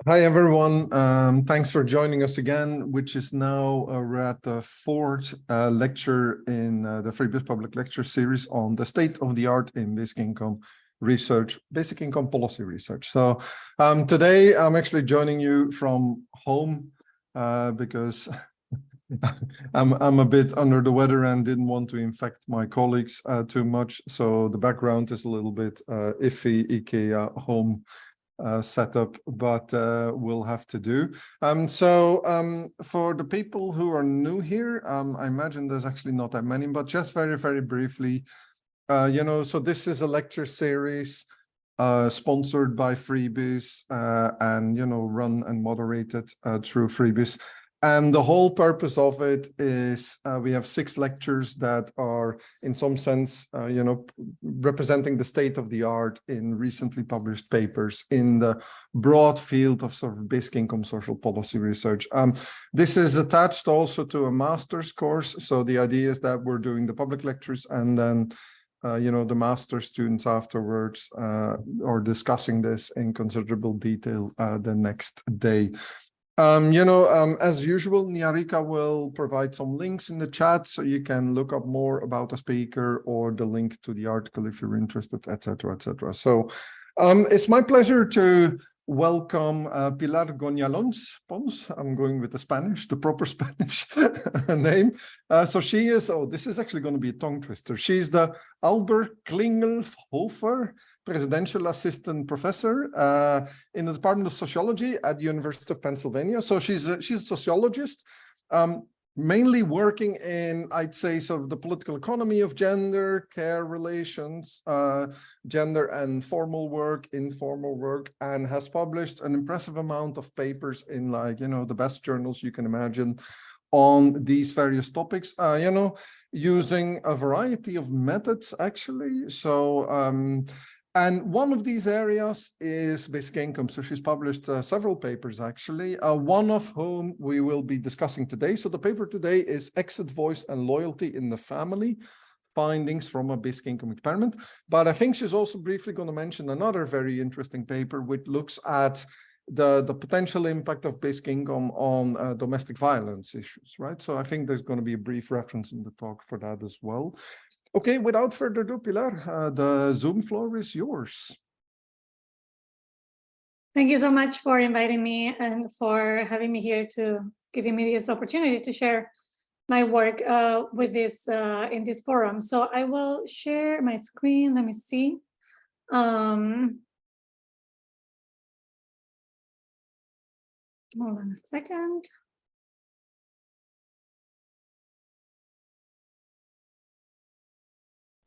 Hi, everyone. Thanks for joining us again, which is now we're at the fourth lecture in the Freebies Public Lecture Series on the state of the art in basic income research, basic income policy research. So today I'm actually joining you from home because I'm a bit under the weather and didn't want to infect my colleagues too much. So the background is a little bit iffy, IKEA home setup, but we'll have to do. For the people who are new here, I imagine there's actually not that many, but just very, very briefly, so this is a lecture series sponsored by Freebies and, run and moderated through Freebies. And the whole purpose of it is we have 6 lectures that are, in some sense, representing the state of the art in recently published papers in the broad field of sort of basic income social policy research. This is attached also to a master's course. So the idea is that we're doing the public lectures and then the master students afterwards are discussing this in considerable detail the next day. As usual, Niharika will provide some links in the chat so you can look up more about the speaker or the link to the article if you're interested, etc., etc. So it's my pleasure to welcome Pilar Gonalons-Pons. I'm going with the Spanish, the proper Spanish name. So she is, this is actually going to be a tongue twister. She's the Albert Klingelhofer Presidential Assistant Professor in the Department of Sociology at the University of Pennsylvania. So she's a sociologist, mainly working in, I'd say, sort of the political economy of gender, care relations, gender and formal work, informal work, and has published an impressive amount of papers in the best journals you can imagine on these various topics, using a variety of methods, actually. So, and one of these areas is basic income. So she's published several papers, actually, one of whom we will be discussing today. So the paper today is Exit, Voice, and Loyalty in the Family, Findings from a Basic Income Experiment. But I think she's also briefly going to mention another very interesting paper, which looks at the potential impact of basic income on domestic violence issues, right? So I think there's going to be a brief reference in the talk for that as well. Okay, without further ado, Pilar, the Zoom floor is yours. Thank you so much for inviting me and for having me here, to giving me this opportunity to share my work with this in this forum. So I will share my screen. Let me see. Hold on a second.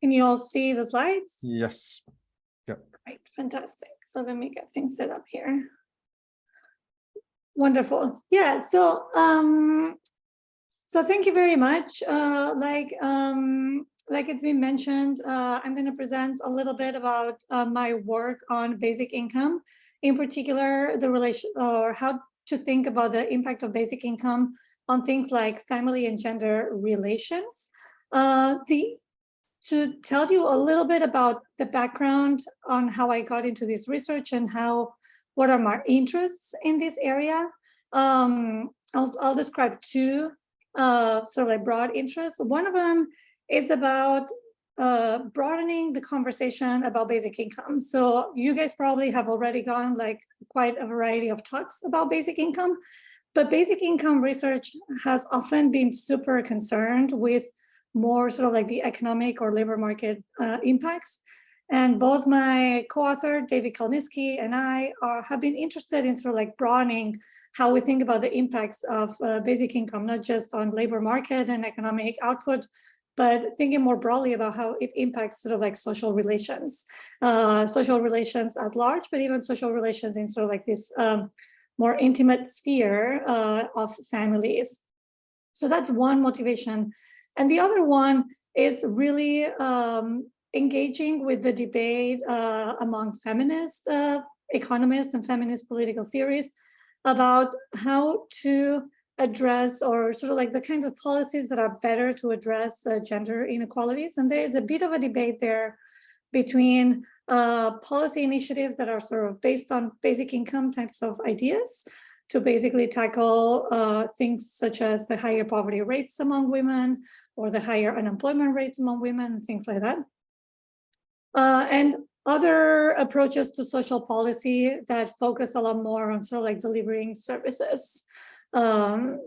Can you all see the slides? Yes. Yeah. Right, fantastic. So let me get things set up here. Wonderful. Yeah. So thank you very much. Like it's been mentioned, I'm going to present a little bit about my work on basic income, in particular the relation or how to think about the impact of basic income on things like family and gender relations. To tell you a little bit about the background on how I got into this research and what are my interests in this area. I'll describe 2 sort of like broad interests. One of them is about broadening the conversation about basic income. So you guys probably have already gone like quite a variety of talks about basic income, but basic income research has often been super concerned with more sort of like the economic or labor market impacts. And both my co-author, David Kalnitzky, and I have been interested in sort of like broadening how we think about the impacts of basic income, not just on labor market and economic output, but thinking more broadly about how it impacts sort of like social relations at large, but even social relations in sort of like this more intimate sphere of families. So that's one motivation. And the other one is really engaging with the debate among feminist economists and feminist political theories about how to address, or sort of like the kinds of policies that are better to address gender inequalities. And there is a bit of a debate there between policy initiatives that are sort of based on basic income types of ideas to basically tackle things such as the higher poverty rates among women or the higher unemployment rates among women, things like that. And other approaches to social policy that focus a lot more on sort of like delivering services,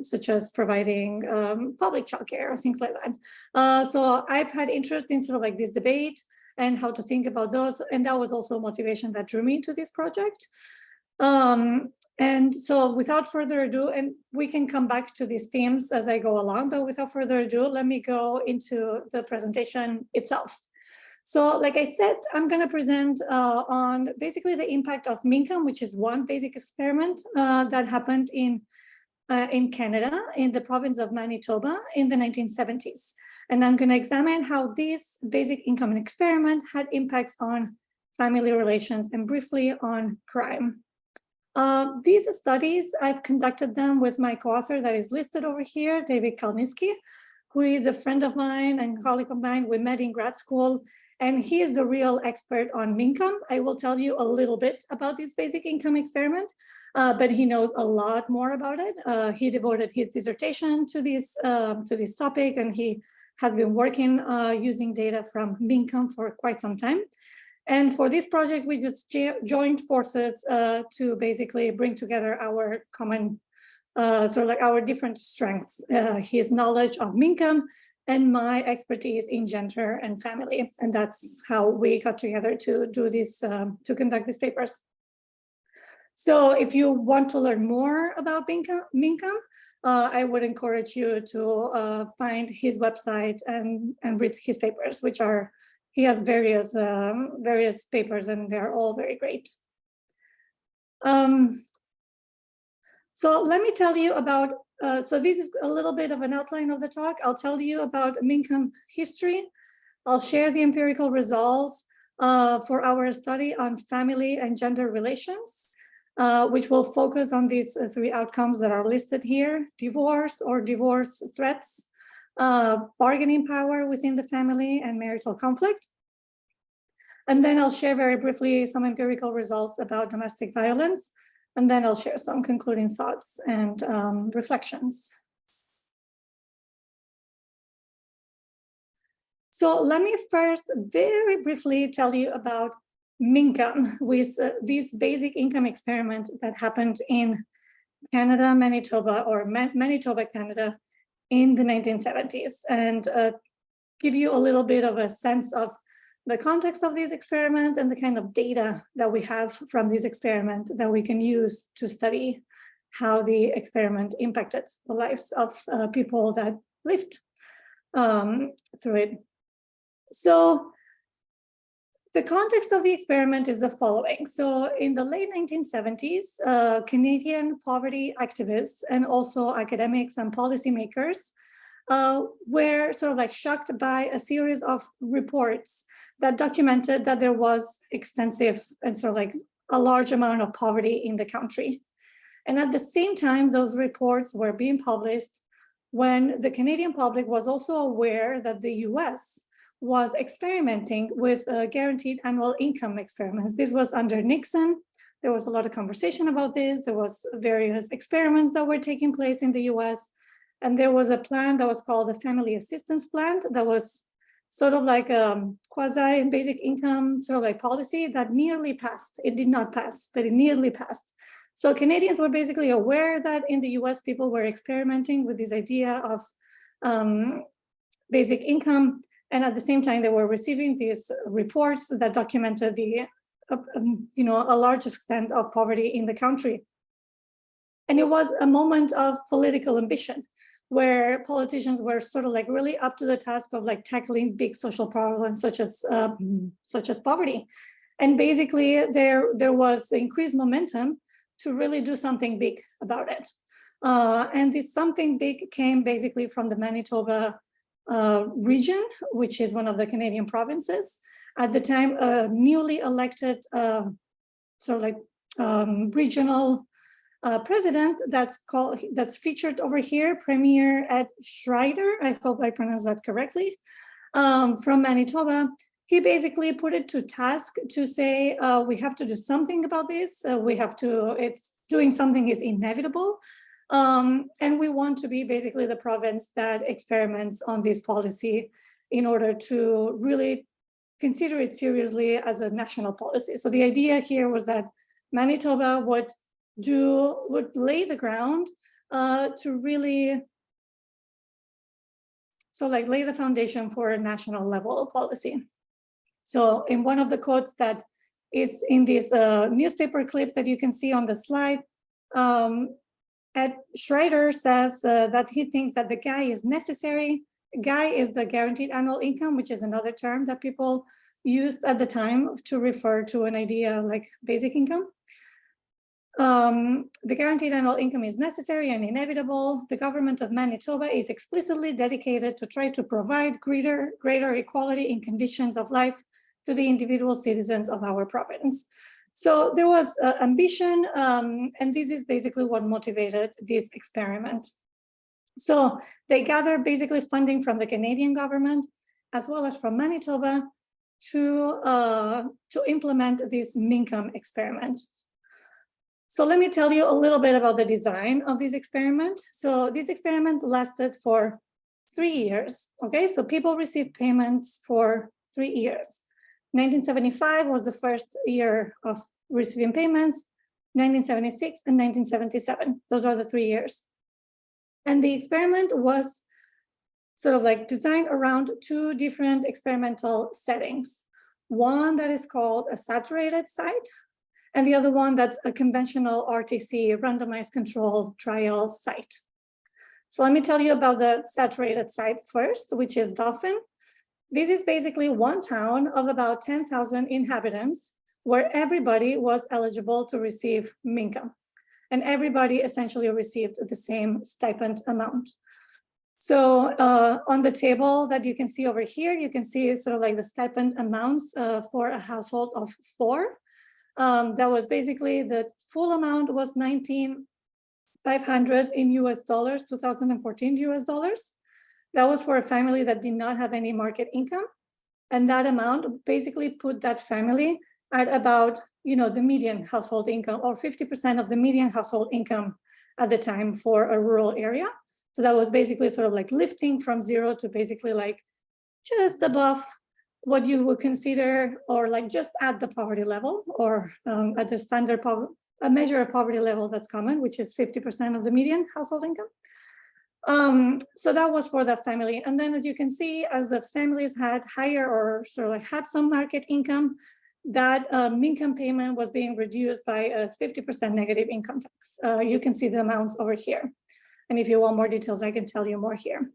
such as providing public childcare or things like that. So I've had interest in sort of like this debate and how to think about those. And that was also a motivation that drew me to this project. And so without further ado, and we can come back to these themes as I go along, but without further ado, let me go into the presentation itself. So like I said, I'm going to present on basically the impact of Mincome, which is one basic experiment that happened in Canada, in the province of Manitoba in the 1970s. And I'm going to examine how this basic income experiment had impacts on family relations and briefly on crime. These studies, I've conducted them with my co-author that is listed over here, David Kalniski, who is a friend of mine and colleague of mine. We met in grad school, and he is the real expert on Mincome. I will tell you a little bit about this basic income experiment, but he knows a lot more about it. He devoted his dissertation to this topic, and he has been working using data from Mincome for quite some time. And for this project, we just joined forces to basically bring together our common, sort of like our different strengths, his knowledge of Mincome and my expertise in gender and family. And that's how we got together to do this, to conduct these papers. So if you want to learn more about Mincome, I would encourage you to find his website and read his papers, which are, he has various papers and they're all very great. So let me tell you about, so this is a little bit of an outline of the talk. I'll tell you about Mincome history. I'll share the empirical results for our study on family and gender relations, which will focus on these three outcomes that are listed here: divorce or divorce threats, bargaining power within the family, and marital conflict. And then I'll share very briefly some empirical results about domestic violence. And then I'll share some concluding thoughts and reflections. So let me first very briefly tell you about Mincome, with this basic income experiment that happened in Canada, Manitoba, or Manitoba, Canada in the 1970s, and give you a little bit of a sense of the context of this experiment and the kind of data that we have from this experiment that we can use to study how the experiment impacted the lives of people that lived through it. So the context of the experiment is the following. So in the late 1970s, Canadian poverty activists and also academics and policymakers were sort of like shocked by a series of reports that documented that there was extensive and sort of like a large amount of poverty in the country. And at the same time, those reports were being published when the Canadian public was also aware that the US was experimenting with guaranteed annual income experiments. This was under Nixon. There was a lot of conversation about this. There was various experiments that were taking place in the US. And there was a plan that was called the Family Assistance Plan that was sort of like a quasi basic income sort of like policy that nearly passed. It did not pass, but it nearly passed. So Canadians were basically aware that in the US people were experimenting with this idea of basic income. And at the same time, they were receiving these reports that documented the, a large extent of poverty in the country. And it was a moment of political ambition, where politicians were sort of like really up to the task of like tackling big social problems such as poverty. And basically there was increased momentum to really do something big about it. And this something big came basically from the Manitoba region, which is one of the Canadian provinces. At the time, a newly elected regional president that's featured over here, Premier Ed Schreider, I hope I pronounced that correctly, from Manitoba, he basically put it to task to say, we have to do something about this. Doing something is inevitable. And we want to be basically the province that experiments on this policy in order to really consider it seriously as a national policy. So the idea here was that Manitoba would lay the ground to really lay the foundation for a national level policy. So in one of the quotes that is in this newspaper clip that you can see on the slide, Ed Schreider says that he thinks that the GAI is necessary. GAI is the guaranteed annual income, which is another term that people used at the time to refer to an idea like basic income. The guaranteed annual income is necessary and inevitable. The government of Manitoba is explicitly dedicated to try to provide greater equality in conditions of life to the individual citizens of our province. So there was ambition, and this is basically what motivated this experiment. So they gathered basically funding from the Canadian government as well as from Manitoba to implement this Mincome experiment. So let me tell you a little bit about the design of this experiment. So this experiment lasted for 3 years, okay? So people received payments for 3 years. 1975 was the first year of receiving payments, 1976 and 1977. Those are the 3 years. And the experiment was designed around 2 different experimental settings. One that is called a saturated site, and the other one that's a conventional RTC, randomized control trial site. So let me tell you about the saturated site first, which is Dauphin. This is basically one town of about 10,000 inhabitants where everybody was eligible to receive Mincome. And everybody essentially received the same stipend amount. So on the table that you can see over here, you can see the stipend amounts for a household of 4. That was basically the full amount was $19,500 in US dollars, 2014 US dollars. That was for a family that did not have any market income. And that amount basically put that family at about, the median household income, or 50% of the median household income at the time for a rural area. So that was basically lifting from 0 to basically just above what you would consider, or just at the poverty level, or at the standard a measure of poverty level that's common, which is 50% of the median household income. So that was for that family. And then as you can see, as the families had higher or had some market income, that Mincome payment was being reduced by a 50% negative income tax. You can see the amounts over here. And if you want more details, I can tell you more here.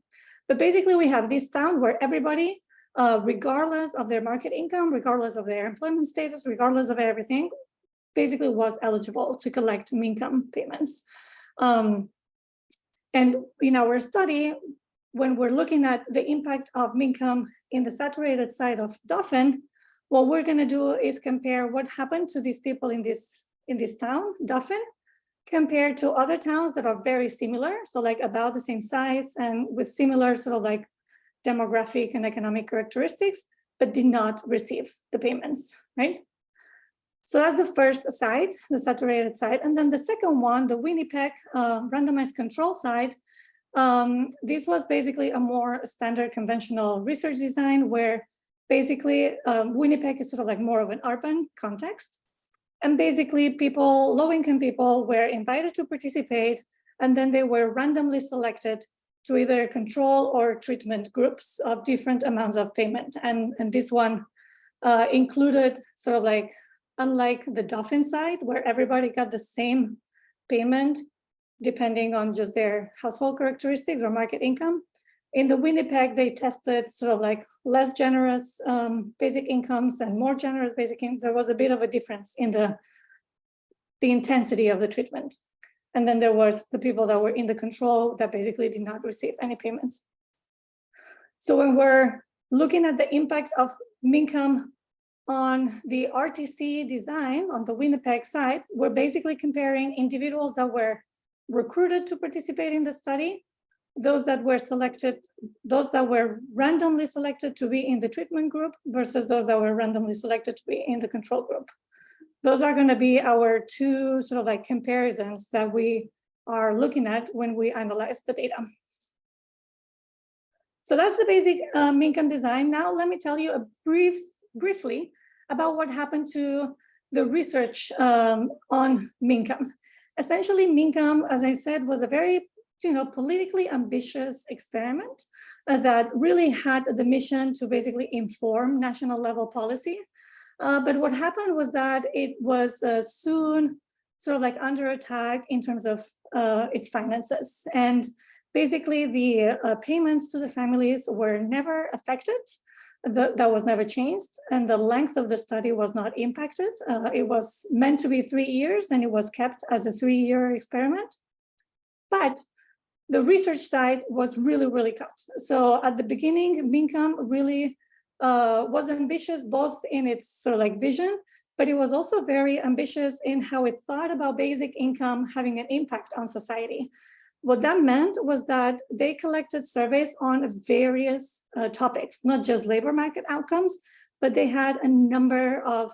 But basically we have this town where everybody, regardless of their market income, regardless of their employment status, regardless of everything, basically was eligible to collect Mincome payments. And in our study, when we're looking at the impact of Mincome in the saturated site of Dauphin, what we're going to do is compare what happened to these people in this town, Dauphin, compared to other towns that are very similar, so about the same size and with similar demographic and economic characteristics, but did not receive the payments, right? So that's the first side, the saturated side. And then the second one, the Winnipeg randomized control side, this was basically a more standard conventional research design where basically Winnipeg is more of an urban context. And basically people, low-income people were invited to participate, and then they were randomly selected to either control or treatment groups of different amounts of payment. And this one included unlike the Dauphin side, where everybody got the same payment depending on just their household characteristics or market income. In the Winnipeg, they tested less generous basic incomes and more generous basic income. There was a bit of a difference in the intensity of the treatment. And then there was the people that were in the control that basically did not receive any payments. So when we're looking at the impact of Mincome on the RTC design on the Winnipeg side, we're basically comparing individuals that were recruited to participate in the study those that were randomly selected to be in the treatment group versus those that were randomly selected to be in the control group. Those are going to be our two sort of like comparisons that we are looking at when we analyze the data. So that's the basic Mincome design. Now let me tell you briefly about what happened to the research on Mincome. Essentially, Mincome, as I said, was a very politically ambitious experiment that really had the mission to basically inform national level policy. But what happened was that it was soon sort of like under attack in terms of its finances. And basically the payments to the families were never affected. That was never changed. And the length of the study was not impacted. It was meant to be 3 years and it was kept as a 3-year experiment. But the research side was really, really cut. So at the beginning, Mincome really was ambitious both in its sort of like vision, but it was also very ambitious in how it thought about basic income having an impact on society. What that meant was that they collected surveys on various topics, not just labor market outcomes, but they had a number of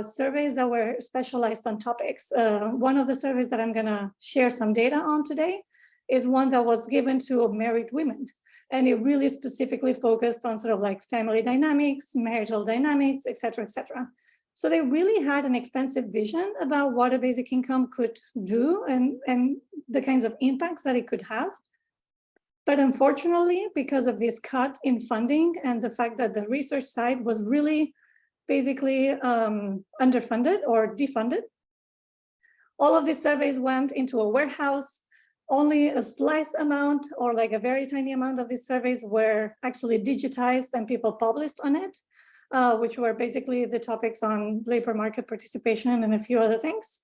surveys that were specialized on topics. One of the surveys that I'm gonna share some data on today is one that was given to married women. And it really specifically focused on sort of like family dynamics, marital dynamics, et cetera, et cetera. So they really had an expansive vision about what a basic income could do and the kinds of impacts that it could have. But unfortunately, because of this cut in funding and the fact that the research side was really basically underfunded or defunded, all of these surveys went into a warehouse. Only a slice amount or like a very tiny amount of these surveys were actually digitized and people published on it, which were basically the topics on labor market participation and a few other things.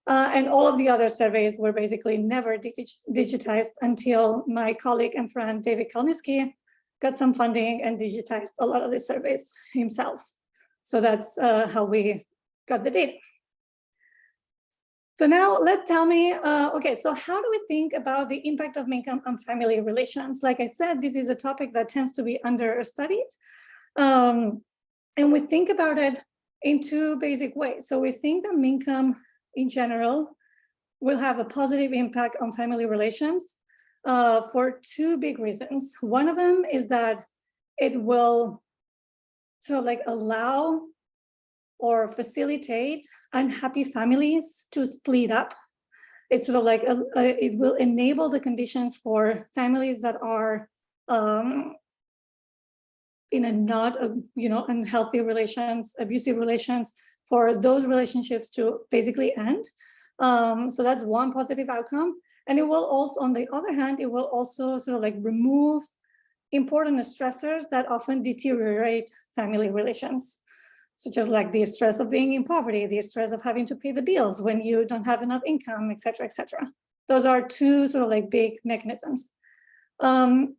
And all of the other surveys were basically never digitized until my colleague and friend David Kalniski got some funding and digitized a lot of the surveys himself. So that's how we got the data. So now tell me, okay, so how do we think about the impact of Mincome on family relations? Like I said, this is a topic that tends to be understudied. And we think about it in two basic ways. So we think that Mincome in general will have a positive impact on family relations for two big reasons. One of them is that it will sort of like allow or facilitate unhappy families to split up. It's sort of like it will enable the conditions for families that are in a not unhealthy relations, abusive relations, for those relationships to basically end. So that's one positive outcome. And it will also, on the other hand, it will also sort of like remove important stressors that often deteriorate family relations, such as like the stress of being in poverty, the stress of having to pay the bills when you don't have enough income, et cetera, et cetera. Those are two sort of like big mechanisms. And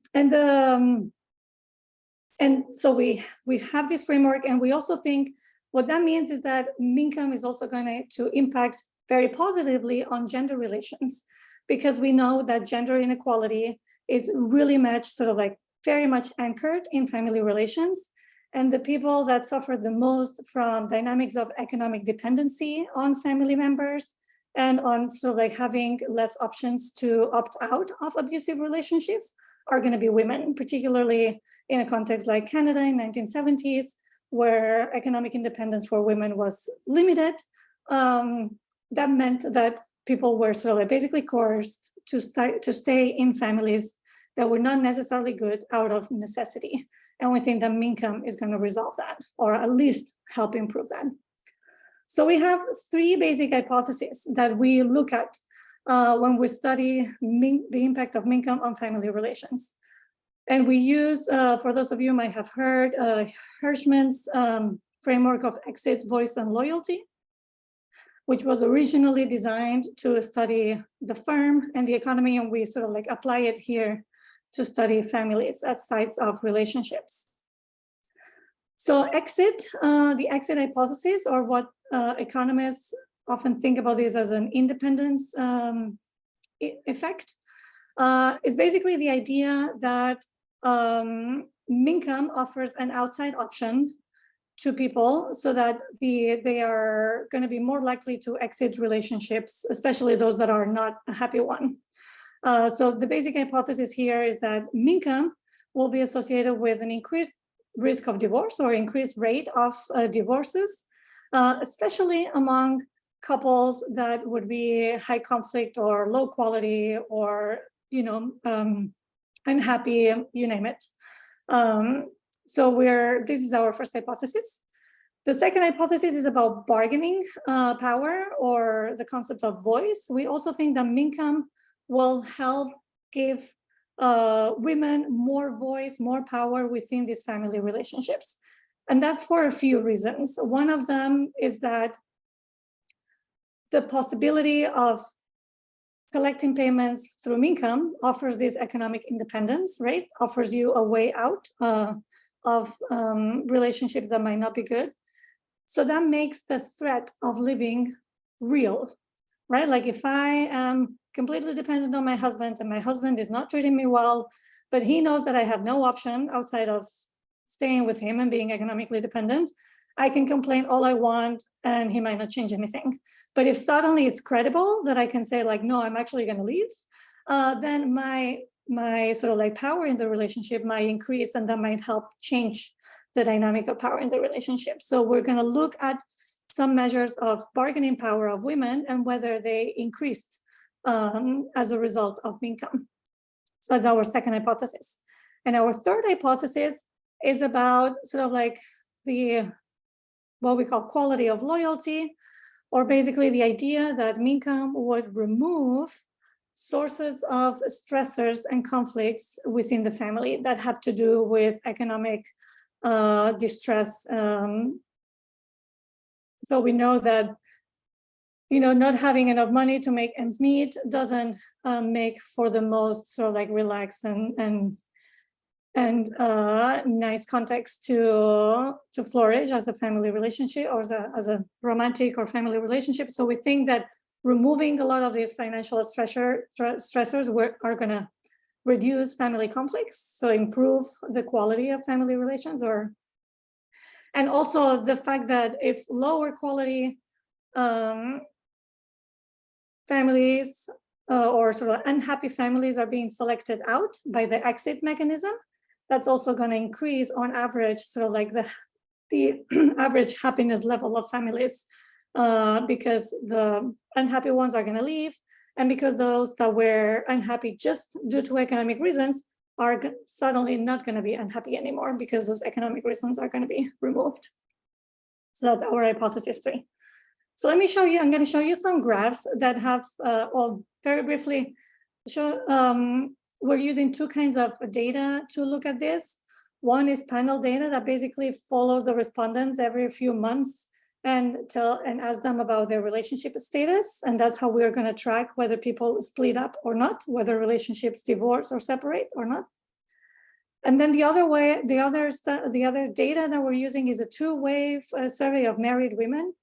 so we have this framework, and we also think what that means is that Mincome is also going to impact very positively on gender relations, because we know that gender inequality is really much sort of like very much anchored in family relations. And the people that suffer the most from dynamics of economic dependency on family members and on sort of like having less options to opt out of abusive relationships are going to be women, particularly in a context like Canada in 1970s, where economic independence for women was limited. That meant that people were sort of like basically coerced to stay in families that were not necessarily good out of necessity. And we think that Mincome is going to resolve that, or at least help improve that. So we have three basic hypotheses that we look at when we study the impact of Mincome on family relations. And we use, for those of you who might have heard, Hirschman's framework of exit, voice, and loyalty, which was originally designed to study the firm and the economy, and we sort of like apply it here to study families as sites of relationships. So exit, the exit hypothesis, or what economists often think about this as an independence effect, is basically the idea that Mincome offers an outside option to people so that they are going to be more likely to exit relationships, especially those that are not a happy one. So the basic hypothesis here is that Mincome will be associated with an increased risk of divorce or increased rate of divorces, especially among couples that would be high conflict or low quality or, unhappy, you name it. This is our first hypothesis. The second hypothesis is about bargaining power or the concept of voice. We also think that Mincome will help give women more voice, more power within these family relationships. And that's for a few reasons. One of them is that the possibility of collecting payments through Mincome offers this economic independence, right? Offers you a way out of relationships that might not be good. So that makes the threat of living real, right? Like if I am completely dependent on my husband and my husband is not treating me well, but he knows that I have no option outside of staying with him and being economically dependent, I can complain all I want and he might not change anything. But if suddenly it's credible that I can say like, no, I'm actually going to leave, then my sort of like power in the relationship might increase, and that might help change the dynamic of power in the relationship. So we're going to look at some measures of bargaining power of women and whether they increased as a result of Mincome. So that's our second hypothesis. And our third hypothesis is about sort of like what we call quality of loyalty, or basically the idea that Mincome would remove sources of stressors and conflicts within the family that have to do with economic distress. So we know that, not having enough money to make ends meet doesn't make for the most sort of like relaxed and nice context to flourish as a family relationship or as a romantic or family relationship. So we think that removing a lot of these financial stressors are going to reduce family conflicts, so improve the quality of family relations, and also the fact that if lower quality families or sort of unhappy families are being selected out by the exit mechanism, that's also going to increase on average sort of like the average happiness level of families, because the unhappy ones are going to leave, and because those that were unhappy just due to economic reasons are suddenly not going to be unhappy anymore because those economic reasons are going to be removed. So that's our hypothesis 3. So let me show you, I'm going to show you some graphs that have, very briefly, we're using two kinds of data to look at this. One is panel data that basically follows the respondents every few months and ask them about their relationship status. And that's how we're going to track whether people split up or not, whether relationships divorce or separate or not. And then the other data that we're using is a two-wave survey of married women.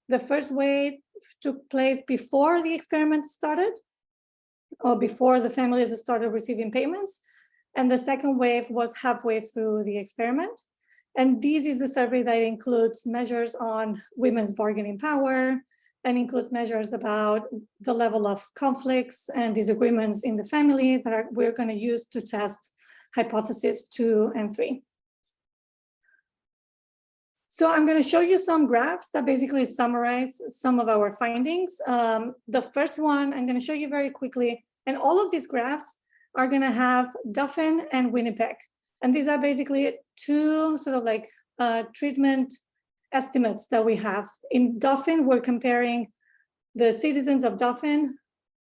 The first wave took place before the experiment started, or before the families started receiving payments. And the second wave was halfway through the experiment. And this is the survey that includes measures on women's bargaining power, and includes measures about the level of conflicts and disagreements in the family that we're going to use to test hypotheses 2 and 3. So I'm going to show you some graphs that basically summarize some of our findings. The first one I'm going to show you very quickly, and all of these graphs are going to have Dauphin and Winnipeg. And these are basically two sort of like treatment estimates that we have. In Dauphin, we're comparing the citizens of Dauphin,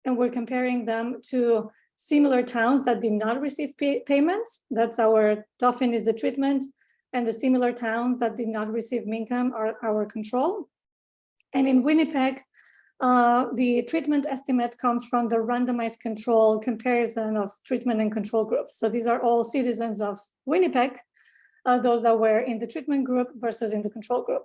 and we're comparing them to similar towns that did not receive payments. That's our Dauphin is the treatment, and the similar towns that did not receive Mincome are our control. And in Winnipeg, the treatment estimate comes from the randomized control comparison of treatment and control groups. So these are all citizens of Winnipeg, those that were in the treatment group versus in the control group.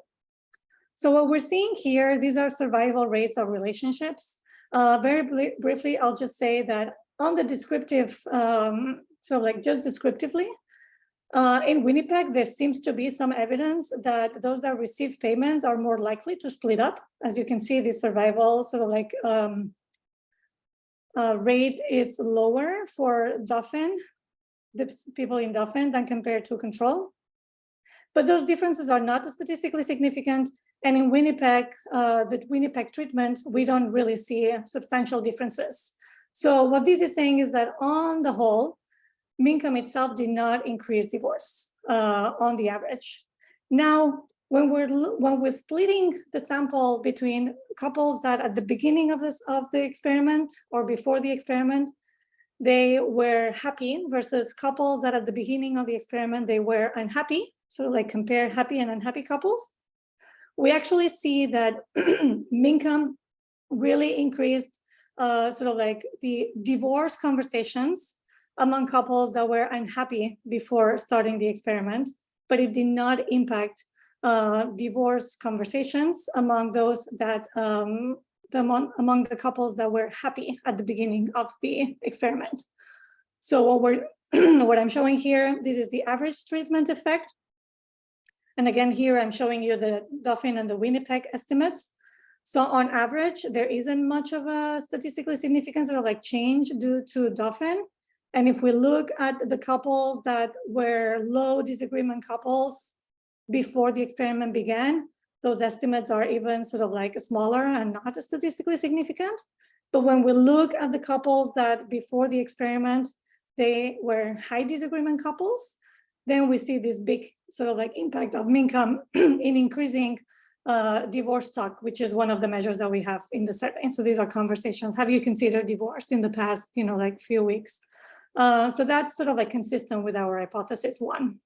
So what we're seeing here, these are survival rates of relationships. Very briefly, I'll just say that on the descriptive, so like just descriptively, in Winnipeg, there seems to be some evidence that those that receive payments are more likely to split up. As you can see, the survival sort of like rate is lower for Dauphin, the people in Dauphin, than compared to control. But those differences are not statistically significant. And in Winnipeg, the Winnipeg treatment, we don't really see substantial differences. So what this is saying is that on the whole, Mincome itself did not increase divorce on the average. Now, when we're splitting the sample between couples that at the beginning of the experiment or before the experiment, they were happy versus couples that at the beginning of the experiment, they were unhappy. So like compare happy and unhappy couples. We actually see that Mincome really increased sort of like the divorce conversations among couples that were unhappy before starting the experiment, but it did not impact divorce conversations among those that among the couples that were happy at the beginning of the experiment. So what I'm showing here, this is the average treatment effect. And again, here I'm showing you the Dauphin and the Winnipeg estimates. So on average, there isn't much of a statistically significant sort of like change due to Dauphin. And if we look at the couples that were low disagreement couples before the experiment began, those estimates are even sort of like smaller and not statistically significant. But when we look at the couples that before the experiment, they were high disagreement couples, then we see this big sort of like impact of Mincome in increasing divorce talk, which is one of the measures that we have in the survey. So these are conversations. Have you considered divorce in the past, like few weeks? So that's sort of like consistent with our hypothesis one.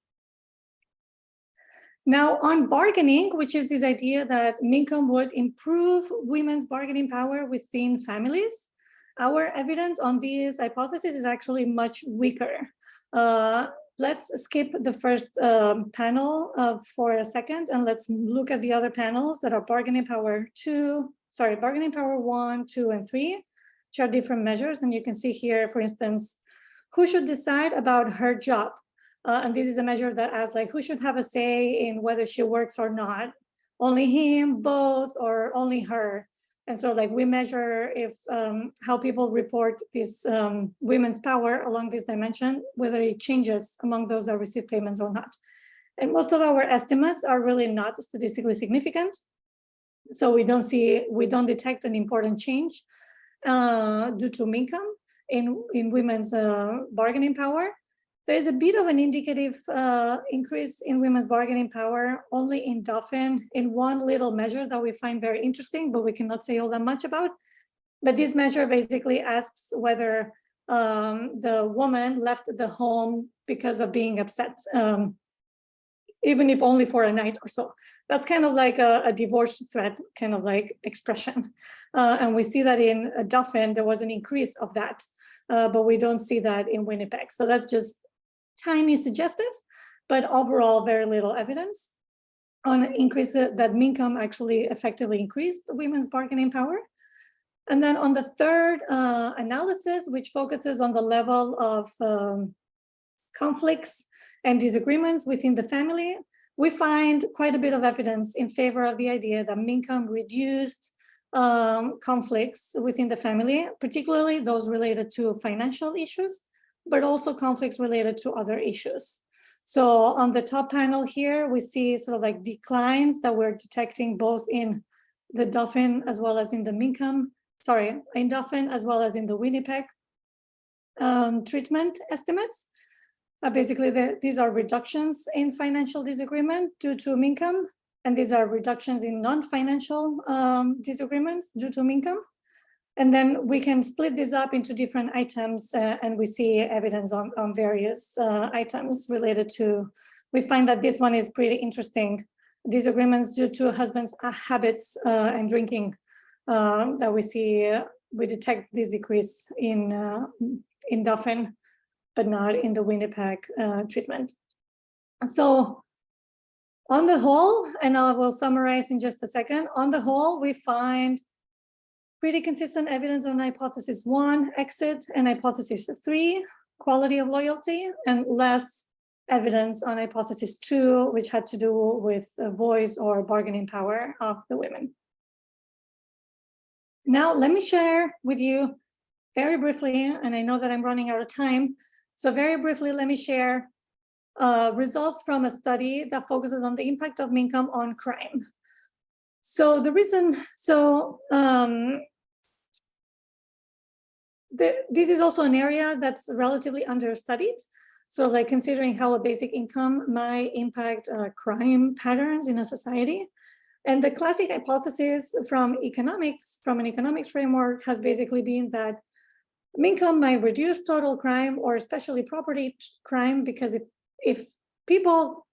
Now on bargaining, which is this idea that Mincome would improve women's bargaining power within families, our evidence on this hypothesis is actually much weaker. Let's skip the first panel for a second, and let's look at the other panels that are bargaining power 1, 2, and 3, which are different measures. And you can see here, for instance, who should decide about her job? And this is a measure that asks like, who should have a say in whether she works or not? Only him, both, or only her? And so like we measure if how people report this women's power along this dimension, whether it changes among those that receive payments or not. And most of our estimates are really not statistically significant. So we don't detect an important change due to Mincome in women's bargaining power. There is a bit of an indicative increase in women's bargaining power only in Dauphin in one little measure that we find very interesting, but we cannot say all that much about. But this measure basically asks whether the woman left the home because of being upset, even if only for a night or so. That's kind of like a divorce threat kind of like expression. And we see that in Dauphin, there was an increase of that, but we don't see that in Winnipeg. So that's just tiny suggestive, but overall very little evidence on an increase that Mincome actually effectively increased women's bargaining power. And then on the third analysis, which focuses on the level of conflicts and disagreements within the family, we find quite a bit of evidence in favor of the idea that Mincome reduced conflicts within the family, particularly those related to financial issues, but also conflicts related to other issues. So on the top panel here, we see sort of like declines that we're detecting both in the Dauphin as well as in the in Dauphin as well as in the Winnipeg treatment estimates. Basically, these are reductions in financial disagreement due to Mincome, and these are reductions in non-financial disagreements due to Mincome. And then we can split this up into different items, and we see evidence on various items related to, we find that this one is pretty interesting, disagreements due to husbands' habits and drinking, that we detect this decrease in Dauphin, but not in the Winnipeg treatment. So on the whole, and I will summarize in just a second, on the whole, we find pretty consistent evidence on hypothesis 1, exit, and hypothesis 3, quality of loyalty, and less evidence on hypothesis 2, which had to do with the voice or bargaining power of the women. Now, let me share with you very briefly, and I know that I'm running out of time, so very briefly, let me share results from a study that focuses on the impact of Mincome on crime. So the reason, this is also an area that's relatively understudied. So like considering how a basic income might impact crime patterns in a society. And the classic hypothesis from an economics framework has basically been that Mincome might reduce total crime or especially property crime, because if people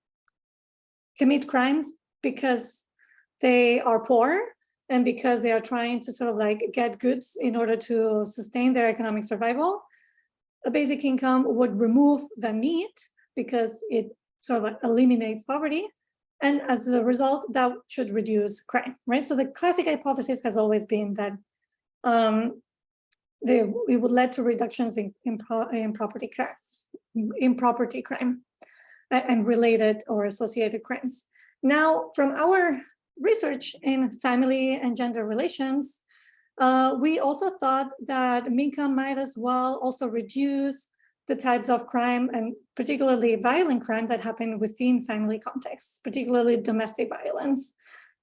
commit crimes because they are poor and because they are trying to sort of like get goods in order to sustain their economic survival, a basic income would remove the need because it sort of like eliminates poverty. And as a result, that should reduce crime, right? So the classic hypothesis has always been that it would lead to reductions in property crime and related or associated crimes. Now, from our research in family and gender relations, we also thought that Mincome might as well also reduce the types of crime, and particularly violent crime, that happen within family contexts, particularly domestic violence.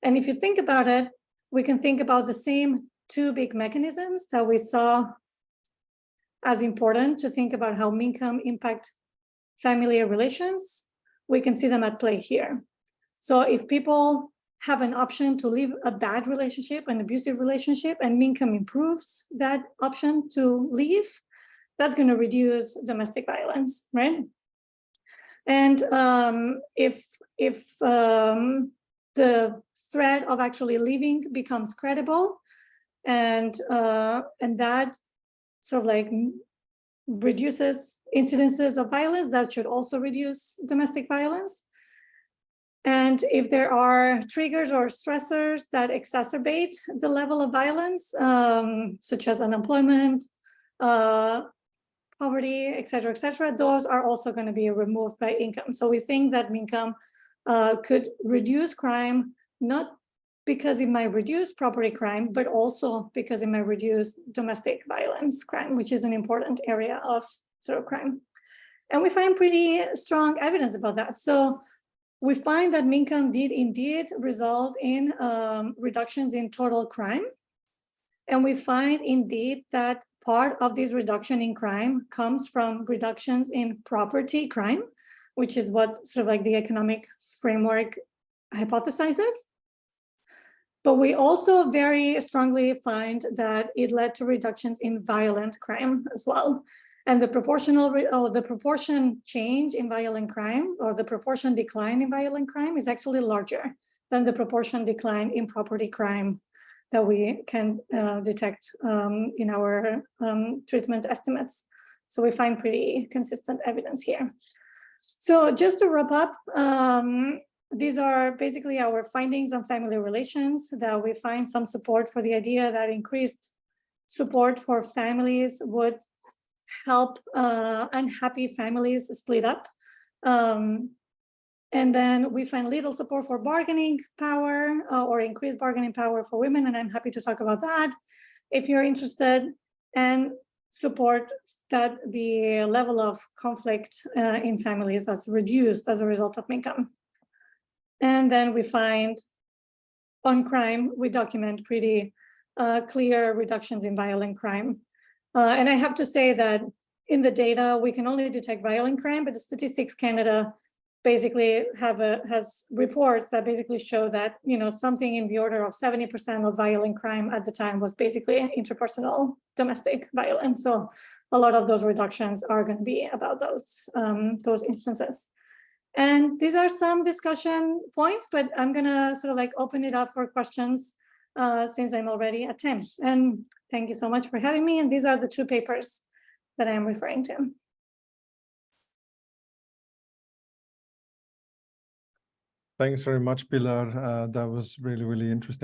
And if you think about it, we can think about the same two big mechanisms that we saw as important to think about how Mincome impact family relations. We can see them at play here. So if people have an option to leave a bad relationship, an abusive relationship, and Mincome improves that option to leave, that's going to reduce domestic violence, right? And if the threat of actually leaving becomes credible, and that sort of like reduces incidences of violence, that should also reduce domestic violence. And if there are triggers or stressors that exacerbate the level of violence, such as unemployment, poverty, et cetera, those are also going to be removed by income. So we think that Mincome could reduce crime, not because it might reduce property crime, but also because it might reduce domestic violence crime, which is an important area of sort of crime. And we find pretty strong evidence about that. So we find that Mincome did indeed result in reductions in total crime. And we find indeed that part of this reduction in crime comes from reductions in property crime, which is what sort of like the economic framework hypothesizes. But we also very strongly find that it led to reductions in violent crime as well. And the proportion change in violent crime, or the proportion decline in violent crime, is actually larger than the proportion decline in property crime that we can detect in our treatment estimates. So we find pretty consistent evidence here. So just to wrap up, these are basically our findings on family relations, that we find some support for the idea that increased support for families would help unhappy families split up. And then we find little support for bargaining power or increased bargaining power for women, and I'm happy to talk about that if you're interested, and support that the level of conflict in families that's reduced as a result of Mincome. And then we find on crime, we document pretty clear reductions in violent crime. And I have to say that in the data, we can only detect violent crime, but the Statistics Canada basically has reports that basically show that, you know, something in the order of 70% of violent crime at the time was basically interpersonal domestic violence. So a lot of those reductions are going to be about those instances. And these are some discussion points, but I'm going to sort of like open it up for questions since I'm already at 10. And thank you so much for having me. And these are the two papers that I'm referring to. Thanks very much, Pilar. That was really, really interesting.